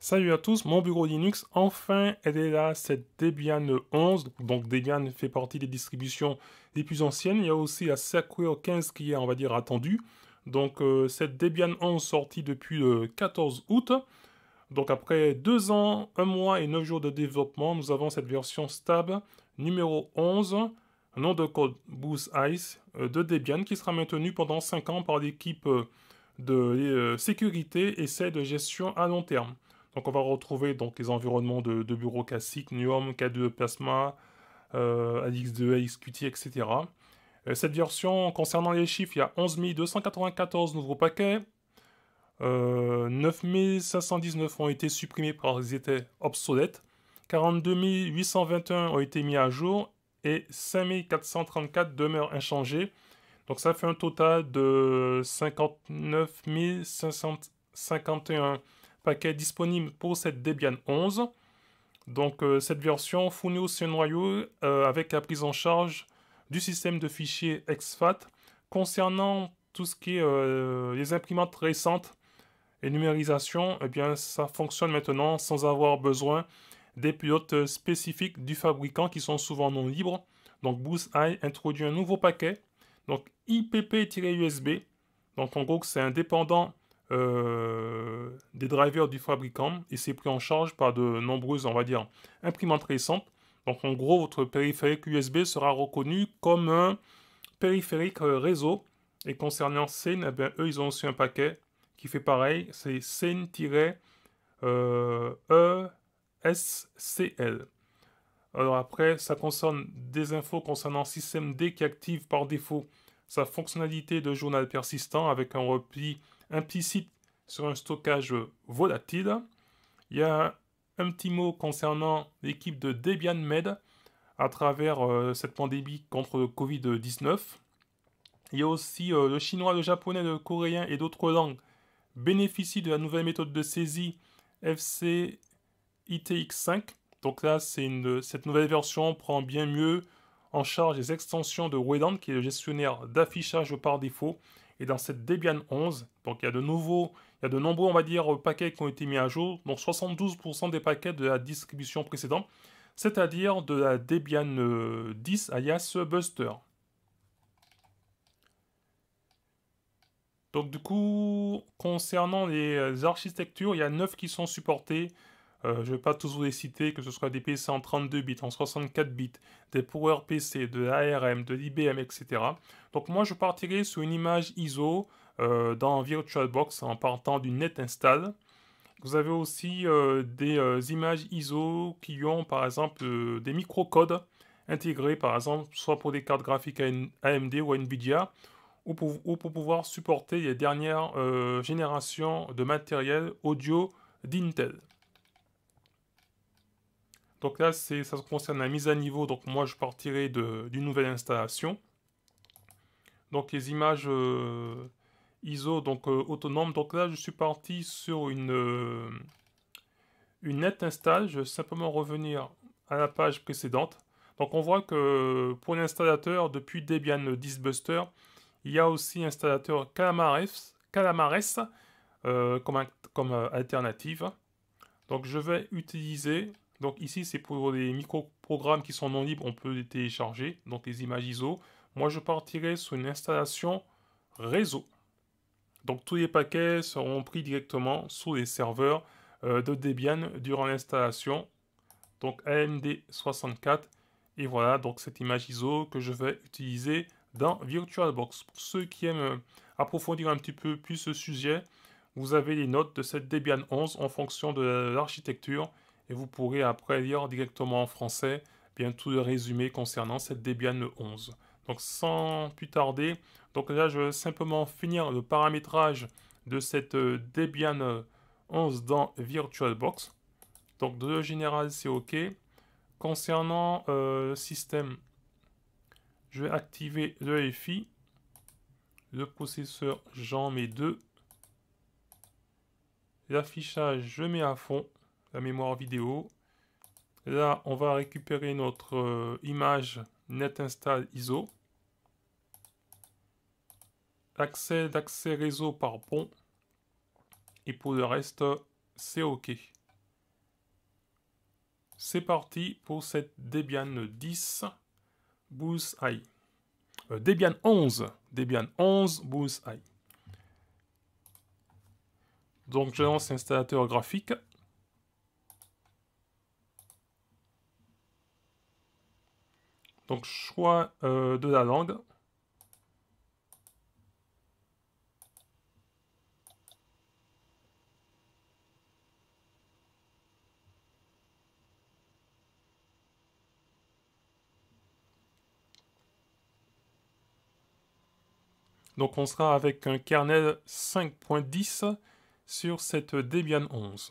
Salut à tous, mon bureau Linux, enfin elle est là, cette Debian 11. Donc Debian fait partie des distributions les plus anciennes. Il y a aussi la Sequoia 15 qui est, on va dire, attendue. Donc cette Debian 11 sortie depuis le 14 août. Donc après 2 ans, 1 mois et 9 jours de développement, nous avons cette version stable numéro 11, nom de code Boost Ice de Debian qui sera maintenue pendant 5 ans par l'équipe de sécurité et celle de gestion à long terme. Donc on va retrouver donc les environnements de bureau classiques, Nuom, K2 Plasma, AX2, AXQT, etc. Cette version, concernant les chiffres, il y a 11 294 nouveaux paquets, 9519 ont été supprimés parce qu'ils étaient obsolètes, 42 821 ont été mis à jour et 5434 demeurent inchangés. Donc ça fait un total de 59 551 paquets disponibles pour cette Debian 11. Donc cette version fournit aussi un noyau avec la prise en charge du système de fichiers exFAT. Concernant tout ce qui est les imprimantes récentes et numérisation, eh bien ça fonctionne maintenant sans avoir besoin des pilotes spécifiques du fabricant qui sont souvent non libres. Donc BoostEye introduit un nouveau paquet, donc IPP-USB. Donc en gros c'est indépendant des drivers du fabricant et c'est pris en charge par de nombreuses, on va dire, imprimantes récentes. Donc en gros votre périphérique USB sera reconnu comme un périphérique réseau. Et concernant Scene, eh bien, eux ils ont aussi un paquet qui fait pareil, c'est Scene-ESCL. Alors après, ça concerne des infos concernant système D qui active par défaut sa fonctionnalité de journal persistant avec un repli implicite sur un stockage volatile. Il y a un petit mot concernant l'équipe de Debian Med à travers cette pandémie contre le Covid-19. Il y a aussi le chinois, le japonais, le coréen et d'autres langues bénéficient de la nouvelle méthode de saisie FC ITX5. Donc là, cette nouvelle version prend bien mieux en charge les extensions de Wayland, qui est le gestionnaire d'affichage par défaut. Et dans cette Debian 11, donc il y a de nombreux, on va dire, paquets qui ont été mis à jour, donc 72% des paquets de la distribution précédente, c'est-à-dire de la Debian 10 alias Buster. Donc du coup, concernant les architectures, il y a 9 qui sont supportées. Je ne vais pas tous vous les citer, que ce soit des PC en 32 bits, en 64 bits, des PowerPC, de l'ARM, de l'IBM, etc. Donc moi, je partirai sur une image ISO dans VirtualBox en partant du NetInstall. Vous avez aussi des images ISO qui ont par exemple des microcodes intégrés, par exemple, soit pour des cartes graphiques AMD ou Nvidia, ou pour pouvoir supporter les dernières générations de matériel audio d'Intel. Donc là, ça concerne la mise à niveau. Donc moi, je partirai d'une nouvelle installation. Donc les images ISO donc autonomes. Donc là, je suis parti sur une NetInstall. Je vais simplement revenir à la page précédente. Donc on voit que pour l'installateur, depuis Debian 10 Buster, il y a aussi l'installateur Calamares comme alternative. Donc je vais utiliser, donc ici c'est pour les micro-programmes qui sont non libres, on peut les télécharger, donc les images ISO. Moi je partirai sur une installation réseau. Donc tous les paquets seront pris directement sous les serveurs de Debian durant l'installation. Donc AMD 64. Et voilà donc cette image ISO que je vais utiliser dans VirtualBox. Pour ceux qui aiment approfondir un petit peu plus ce sujet, vous avez les notes de cette Debian 11 en fonction de l'architecture et vous pourrez après lire directement en français bien tout le résumé concernant cette Debian 11. Donc sans plus tarder, donc là je vais simplement finir le paramétrage de cette Debian 11 dans VirtualBox. Donc de général c'est OK. Concernant le système, je vais activer le FI. Le processeur, j'en mets 2. L'affichage, je mets à fond. La mémoire vidéo. Là, on va récupérer notre image NetInstall ISO. Accès réseau par pont. Et pour le reste, c'est OK. c'est parti pour cette Debian 10 Bullseye. Debian 11. Debian 11 Bullseye. Donc je lance l'installateur graphique. Donc choix de la langue. Donc on sera avec un kernel 5.10 sur cette Debian 11.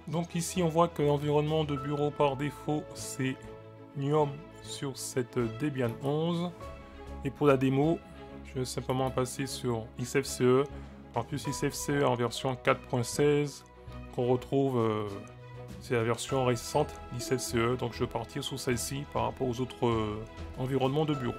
Donc ici on voit que l'environnement de bureau par défaut c'est Nuom sur cette Debian 11. Et pour la démo, je vais simplement passer sur XFCE. En plus XFCE en version 4.16 qu'on retrouve, c'est la version récente d'XFCE. Donc je vais partir sur celle-ci par rapport aux autres environnements de bureau.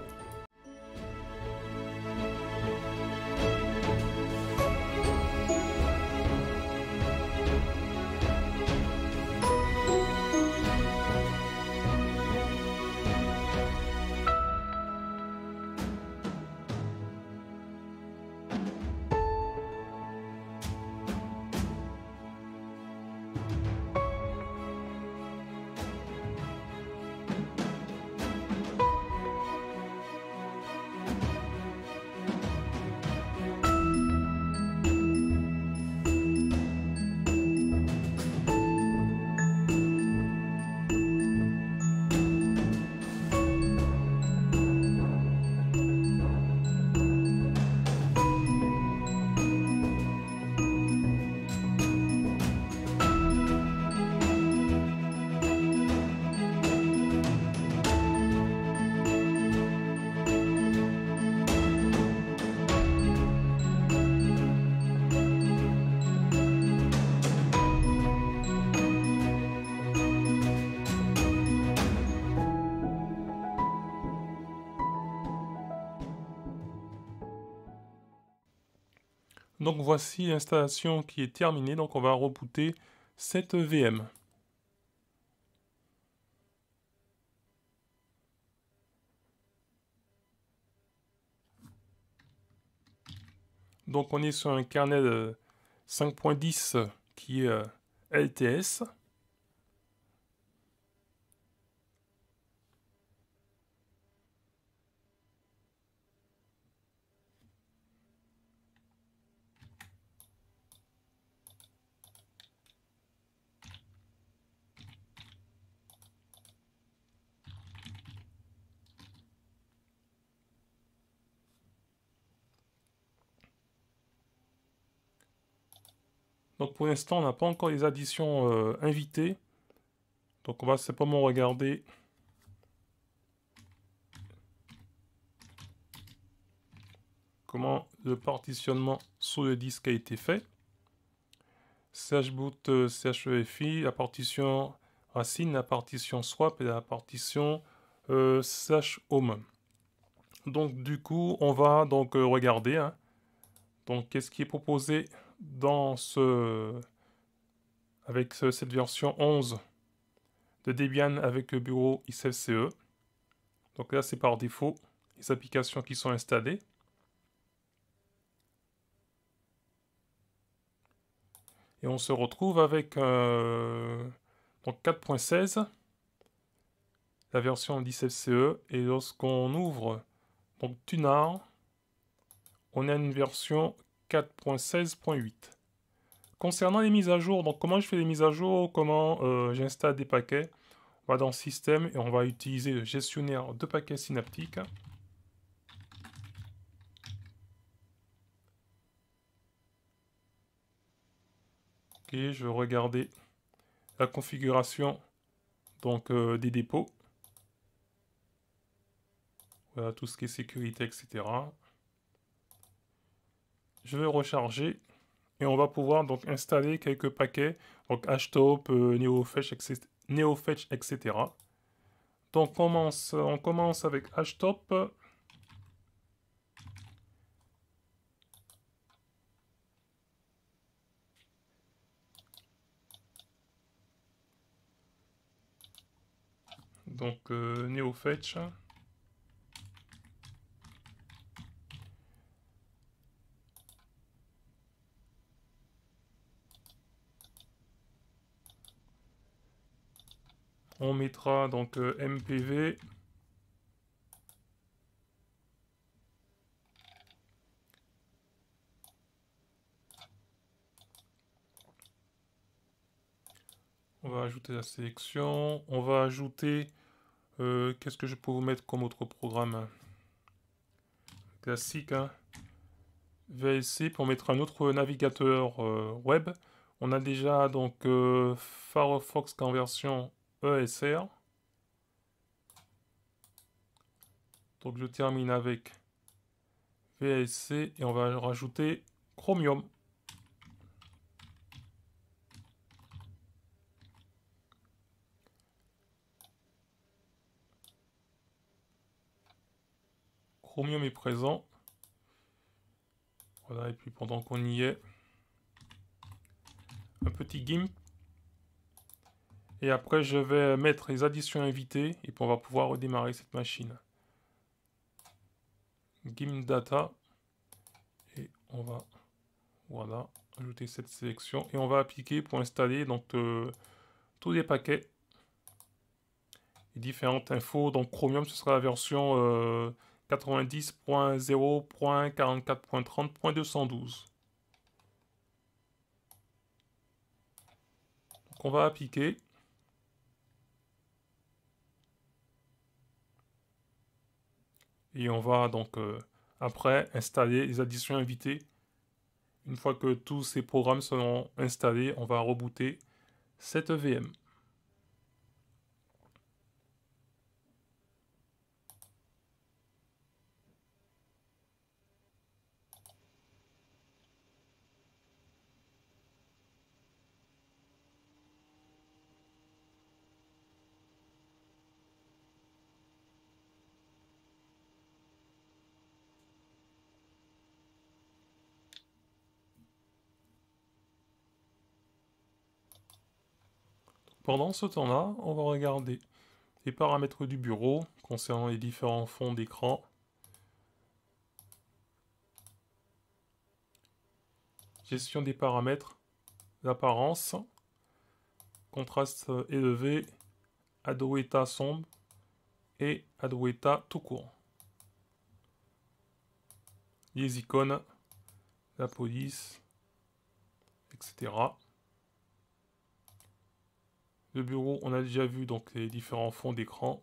Donc voici l'installation qui est terminée, donc on va rebooter cette VM. Donc on est sur un kernel 5.10 qui est LTS. Donc pour l'instant, on n'a pas encore les additions invitées. Donc on va simplement regarder comment le partitionnement sur le disque a été fait. Chboot chefi, la partition racine, la partition swap et la partition home. Donc du coup, on va donc regarder. Hein. Donc qu'est-ce qui est proposé dans avec cette version 11 de Debian avec le bureau XFCE. Donc là, c'est par défaut les applications qui sont installées. Et on se retrouve avec donc 4.16, la version d'XFCE. Et lorsqu'on ouvre donc Tunar, on a une version 4.16.8. Concernant les mises à jour, donc comment je fais les mises à jour, comment j'installe des paquets, On va dans Système et on va utiliser le gestionnaire de paquets synaptiques. Ok, je vais regarder la configuration donc des dépôts. Voilà tout ce qui est sécurité, etc. Je vais recharger et on va pouvoir donc installer quelques paquets, donc HTOP, NeoFetch, etc. Donc on commence avec HTOP. Donc NeoFetch. On mettra donc MPV. On va ajouter la sélection. On va ajouter... qu'est-ce que je peux vous mettre comme autre programme classique, hein. VLC pour mettre un autre navigateur web. On a déjà donc Firefox Conversion ESR. Donc je termine avec VLC et on va rajouter Chromium. Chromium est présent. Voilà, et puis pendant qu'on y est, un petit GIMP. Et après, je vais mettre les additions invitées et puis on va pouvoir redémarrer cette machine. GIMP Data. Et on va, voilà, ajouter cette sélection. Et on va appliquer pour installer donc tous les paquets. Et différentes infos. Donc Chromium, ce sera la version 90.0.44.30.212. Donc on va appliquer. Et on va donc après installer les additions invitées. Une fois que tous ces programmes seront installés, on va rebooter cette VM. Pendant ce temps-là, on va regarder les paramètres du bureau concernant les différents fonds d'écran. Gestion des paramètres, l'apparence, contraste élevé, Adwaita sombre et Adwaita tout court. Les icônes, la police, etc. Le bureau, on a déjà vu donc les différents fonds d'écran,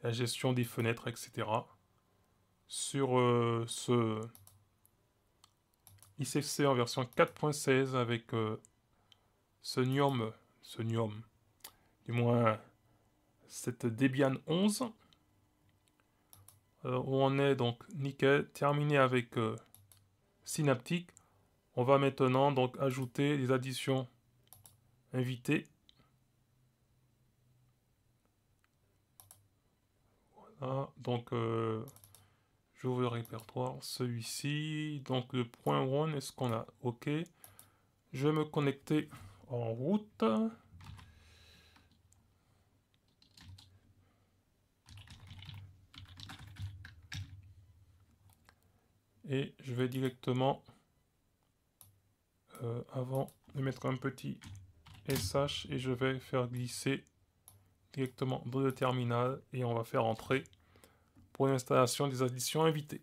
la gestion des fenêtres, etc. Sur ce ICC en version 4.16 avec ce NIOM, du moins cette Debian 11, où on est donc nickel, terminé avec Synaptic. On va maintenant donc ajouter les additions invitées. Voilà, donc j'ouvre le répertoire, celui-ci, donc le point one, est-ce qu'on a OK. Je vais me connecter en route. Et je vais directement, avant de mettre un petit SH, et je vais faire glisser directement dans le terminal et on va faire entrer pour l'installation des additions invitées.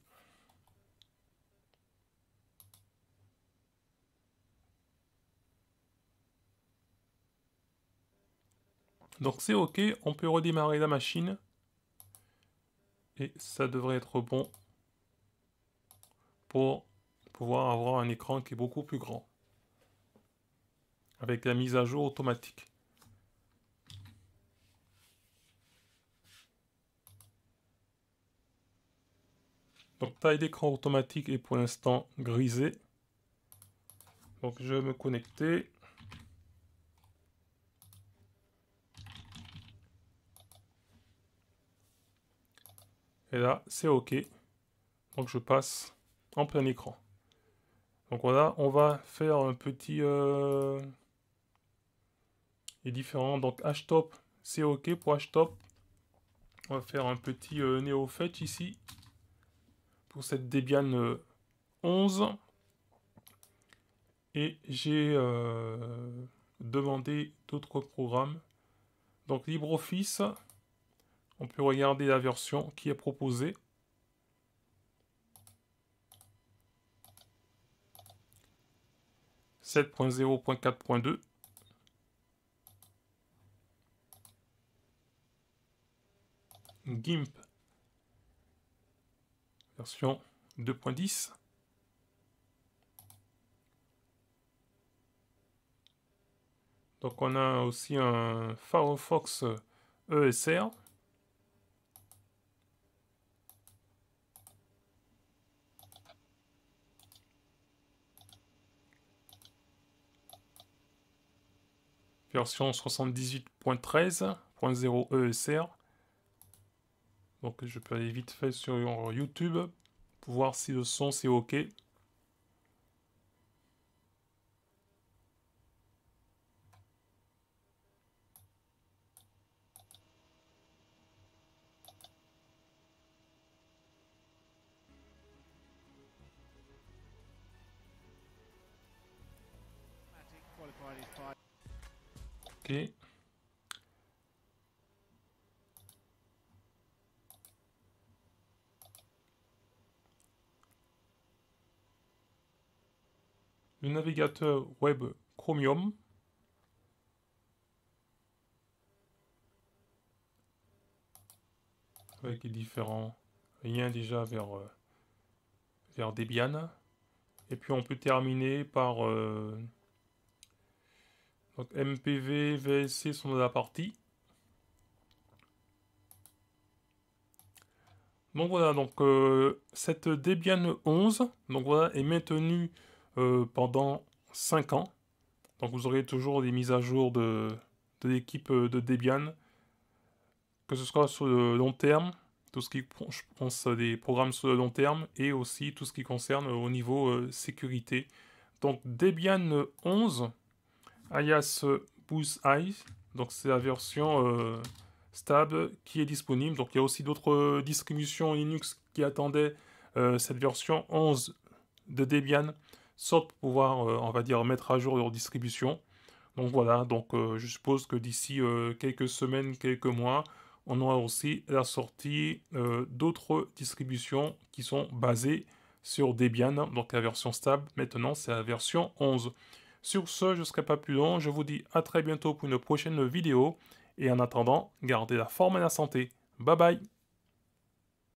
Donc c'est OK, on peut redémarrer la machine. Et ça devrait être bon pour pouvoir avoir un écran qui est beaucoup plus grand. Avec la mise à jour automatique. Donc taille d'écran automatique est pour l'instant grisée. Donc je vais me connecter. Et là, c'est OK. Donc je passe en plein écran. Donc voilà, on va faire un petit... les différents. Donc HTOP, c'est OK pour HTOP. On va faire un petit NeoFetch ici. Pour cette Debian 11. Et j'ai demandé d'autres programmes. Donc LibreOffice, on peut regarder la version qui est proposée. « 7.0.4.2 ». GIMP, version 2.10. Donc on a aussi un Firefox ESR. Version 78.13.0 ESR. Donc je peux aller vite fait sur YouTube pour voir si le son c'est OK. OK. Le navigateur web Chromium. Avec les différents liens déjà vers Debian. Et puis on peut terminer par donc MPV, VSC sont de la partie. Donc voilà, donc cette Debian 11 donc voilà, est maintenue pendant 5 ans. Donc vous aurez toujours des mises à jour de l'équipe de Debian, que ce soit sur le long terme, tout ce qui, je pense, des programmes sur le long terme, et aussi tout ce qui concerne au niveau sécurité. Donc Debian 11, alias Boost Eye, donc c'est la version stable qui est disponible. Donc il y a aussi d'autres distributions Linux qui attendaient cette version 11 de Debian, sauf pour pouvoir, on va dire, mettre à jour leur distribution. Donc voilà, donc je suppose que d'ici quelques semaines, quelques mois, on aura aussi la sortie d'autres distributions qui sont basées sur Debian, donc la version stable. Maintenant, c'est la version 11. Sur ce, je ne serai pas plus long. Je vous dis à très bientôt pour une prochaine vidéo. Et en attendant, gardez la forme et la santé. Bye bye!